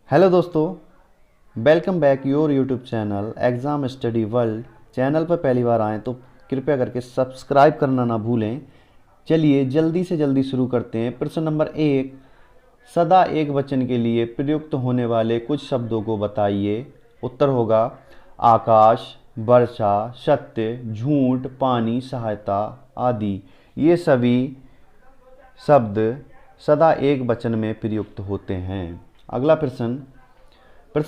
Hello दोस्तों, welcome back your YouTube channel exam study world. Channel पर पहली बार आएँ तो कृपया करके सब्सक्राइब करना ना भूलें। चलिए जल्दी से जल्दी शुरू करते हैं। प्रश्न नंबर 1, सदा एक वचन के लिए प्रयुक्त होने वाले कुछ शब्दों को बताइए। उत्तर होगा आकाश, वर्षा, सत्य, झूठ, पानी, सहायता आदि। ये सभी शब्द सदा एक वचन में प्रयुक्त होते हैं। अगला प्रश्न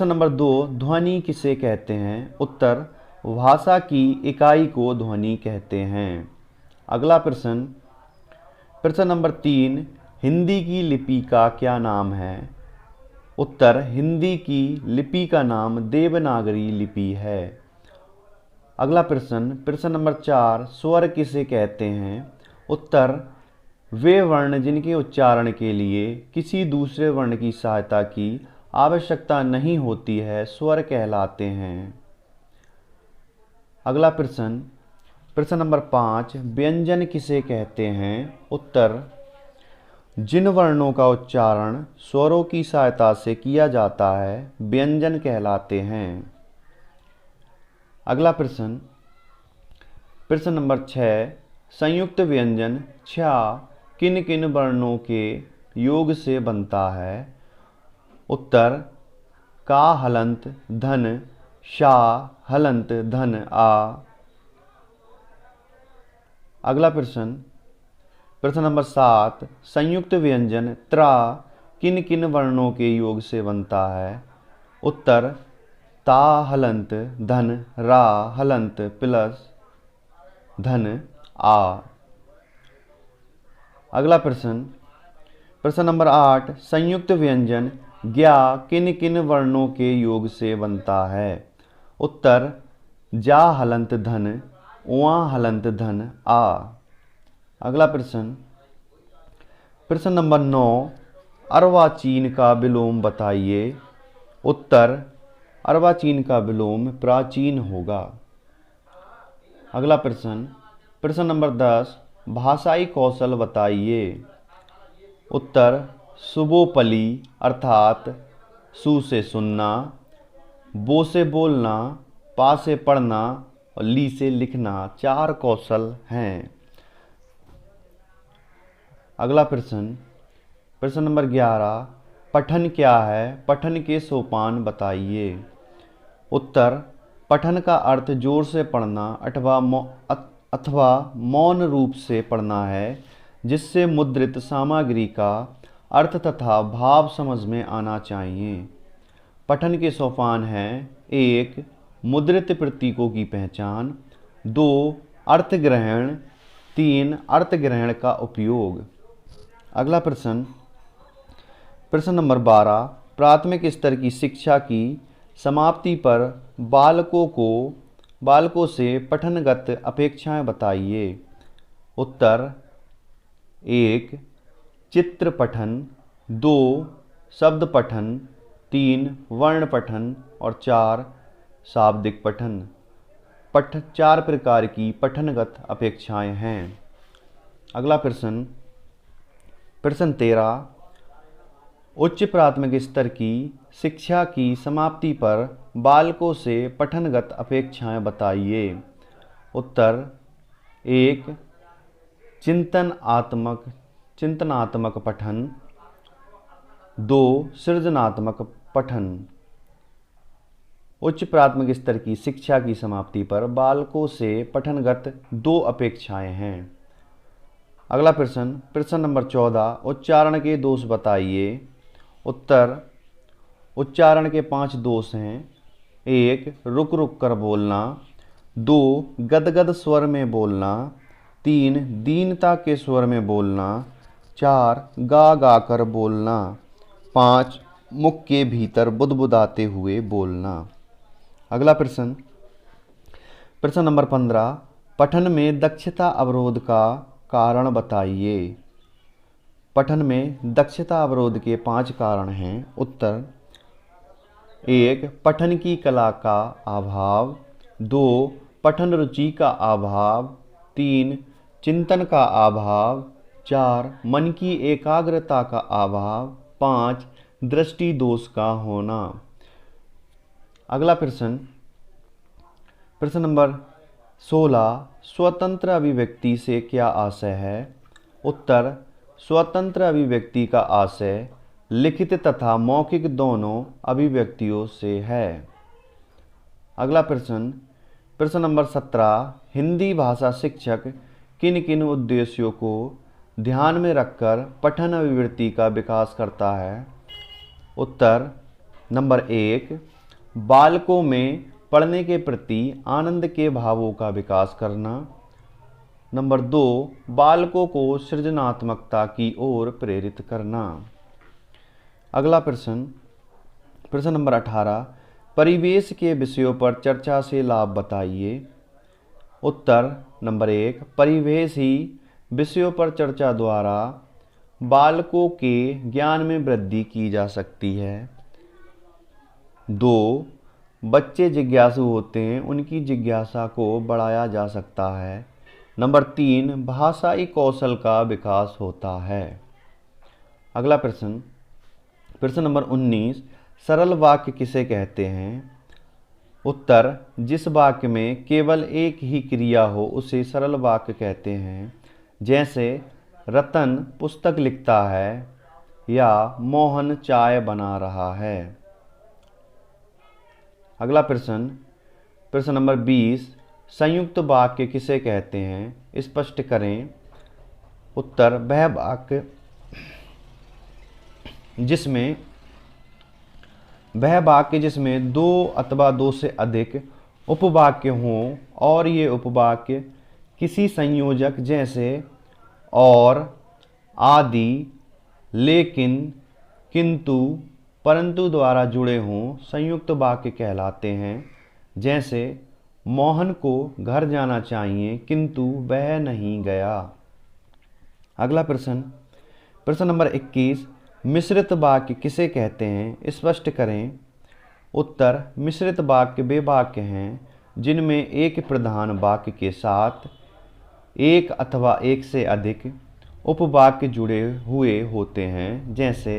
नंबर 2, ध्वनि किसे कहते हैं। उत्तर, भाषा की इकाई को ध्वनि कहते हैं। अगला प्रश्न नंबर 3, हिंदी की लिपि का क्या नाम है। उत्तर, हिंदी की लिपि का नाम देवनागरी लिपि है। अगला प्रश्न नंबर 4, स्वर किसे कहते हैं। उत्तर, वे वर्ण जिनके उच्चारण के लिए किसी दूसरे वर्ण की सहायता की आवश्यकता नहीं होती है, स्वर कहलाते हैं। अगला प्रश्न नंबर 5, व्यंजन किसे कहते हैं। उत्तर, जिन वर्णों का उच्चारण स्वरों की सहायता से किया जाता है व्यंजन कहलाते हैं। अगला प्रश्न नंबर 6, संयुक्त व्यंजन छा किन किन वर्णों के योग से बनता है। उत्तर, का हलंत धन, शा हलंत धन आ। अगला प्रश्न नंबर 7, संयुक्त व्यंजन त्रा किन किन वर्णों के योग से बनता है। उत्तर, ता हलंत धन रा हलंत प्लस धन आ। अगला प्रश्न नंबर 8, संयुक्त व्यंजन ज्ञा किन किन वर्णों के योग से बनता है। उत्तर, जा हलंत धन, उआ हलंत धन आ। अगला प्रश्न नंबर 9, अर्वाचीन का विलोम बताइए। उत्तर, अर्वाचीन का विलोम प्राचीन होगा। अगला प्रश्न नंबर 10, भाषाई कौशल बताइए। उत्तर, सुबोपली अर्थात सु से सुनना, बो से बोलना, पा से पढ़ना और ली से लिखना 4 कौशल हैं। अगला प्रश्न नंबर 11, पठन क्या है, पठन के सोपान बताइए। उत्तर, पठन का अर्थ जोर से पढ़ना अथवा मौन रूप से पढ़ना है, जिससे मुद्रित सामग्री का अर्थ तथा भाव समझ में आना चाहिए। पठन के सोपान हैं: 1, मुद्रित प्रतीकों की पहचान, 2, अर्थ ग्रहण, 3, अर्थ ग्रहण का उपयोग। अगला प्रश्न नंबर 12, प्राथमिक स्तर की शिक्षा की समाप्ति पर बालकों से पठनगत अपेक्षाएं बताइए। उत्तर, 1, चित्र पठन, 2, शब्द पठन, 3, वर्ण पठन और 4, शाब्दिक पठन। 4 प्रकार की पठनगत अपेक्षाएं हैं। अगला प्रश्न 13, उच्च प्राथमिक स्तर की शिक्षा की समाप्ति पर बालकों से पठनगत अपेक्षाएं बताइए। उत्तर, 1, चिंतनात्मक पठन, 2, सृजनात्मक पठन। उच्च प्राथमिक स्तर की शिक्षा की समाप्ति पर बालकों से पठनगत 2 अपेक्षाएं हैं। अगला प्रश्न नंबर 14, उच्चारण के दोष बताइए। उत्तर, उच्चारण के 5 दोष हैं। 1, रुक रुक कर बोलना, 2, गदगद स्वर में बोलना, 3, दीनता के स्वर में बोलना, 4, गा गा कर बोलना, 5, मुख के भीतर बुदबुदाते हुए बोलना। अगला प्रश्न नंबर 15, पठन में दक्षता अवरोध का कारण बताइए। पठन में दक्षता अवरोध के 5 कारण हैं। उत्तर, 1, पठन की कला का अभाव, 2, पठन रुचि का अभाव, 3, चिंतन का अभाव, 4, मन की एकाग्रता का अभाव, 5, दृष्टि दोष का होना। अगला प्रश्न, प्रश्न नंबर 16, स्वतंत्र अभिव्यक्ति से क्या आशय है? उत्तर, स्वतंत्र अभिव्यक्ति का आशय लिखित तथा मौखिक दोनों अभिव्यक्तियों से है। अगला प्रश्न, प्रश्न नंबर 17, हिंदी भाषा शिक्षक किन किन उद्देश्यों को ध्यान में रखकर पठन अभिवृत्ति का विकास करता है? उत्तर, नंबर 1, बालकों में पढ़ने के प्रति आनंद के भावों का विकास करना। नंबर 2, बालकों को सृजनात्मकता की ओर प्रेरित करना। अगला प्रश्न, प्रश्न नंबर 18, परिवेश के विषयों पर चर्चा से लाभ बताइए। उत्तर, नंबर 1, परिवेश ही विषयों पर चर्चा द्वारा बालकों के ज्ञान में वृद्धि की जा सकती है। 2, बच्चे जिज्ञासु होते हैं, उनकी जिज्ञासा को बढ़ाया जा सकता है। नंबर 3, भाषाई कौशल का विकास होता है। अगला प्रश्न, प्रश्न नंबर 19, सरल वाक्य किसे कहते हैं? उत्तर, जिस वाक्य में केवल एक ही क्रिया हो उसे सरल वाक्य कहते हैं, जैसे रतन पुस्तक लिखता है या मोहन चाय बना रहा है। अगला प्रश्न, प्रश्न नंबर 20, संयुक्त वाक्य किसे कहते हैं? स्पष्ट करें। उत्तर, वह वाक्य जिसमें दो अथवा दो से अधिक उपवाक्य हों और ये उपवाक्य किसी संयोजक जैसे और, आदि, लेकिन, किंतु, परंतु द्वारा जुड़े हों, संयुक्त वाक्य कहलाते हैं। जैसे मोहन को घर जाना चाहिए किंतु वह नहीं गया। अगला प्रश्न, प्रश्न नंबर 21, मिश्रित वाक्य किसे कहते हैं? स्पष्ट करें। उत्तर, मिश्रित वाक्य वे वाक्य हैं जिनमें एक प्रधान वाक्य के साथ एक अथवा एक से अधिक उपवाक्य जुड़े हुए होते हैं। जैसे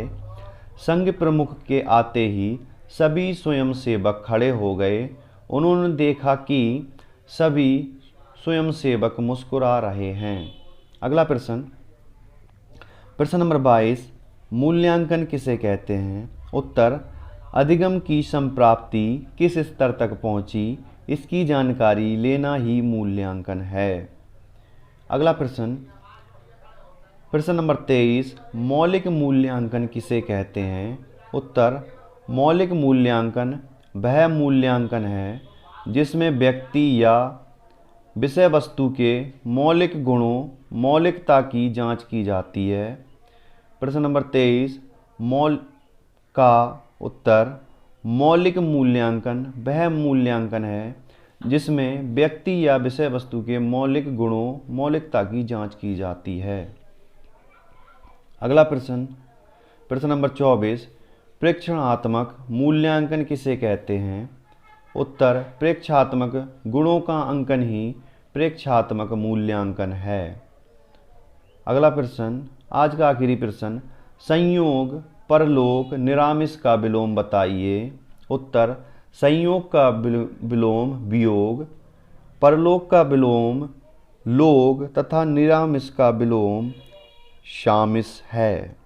संघ प्रमुख के आते ही सभी स्वयंसेवक खड़े हो गए, उन्होंने देखा कि सभी स्वयंसेवक मुस्कुरा रहे हैं। अगला प्रश्न, प्रश्न नंबर 22, मूल्यांकन किसे कहते हैं? उत्तर, अधिगम की संप्राप्ति किस स्तर तक पहुंची, इसकी जानकारी लेना ही मूल्यांकन है। अगला प्रश्न, प्रश्न नंबर 23, मौलिक मूल्यांकन किसे कहते हैं? उत्तर, मौलिक मूल्यांकन वह मूल्यांकन है जिसमें व्यक्ति या विषय वस्तु के मौलिक गुणों, मौलिकता की जांच की जाती है। प्रश्न नंबर 23, उत्तर, मौलिक मूल्यांकन वह मूल्यांकन है जिसमें व्यक्ति या विषय वस्तु के मौलिक गुणों, मौलिकता की जांच की जाती है। अगला प्रश्न, प्रश्न नंबर 24, प्रेक्षणात्मक मूल्यांकन किसे कहते हैं? उत्तर, प्रेक्षात्मक गुणों का अंकन ही प्रेक्षात्मक मूल्यांकन है। अगला प्रश्न, आज का आखिरी प्रश्न, संयोग, परलोक, निरामिष का विलोम बताइए। उत्तर, संयोग का विलोम वियोग, परलोक का विलोम लोग तथा निरामिष का विलोम शामिष है।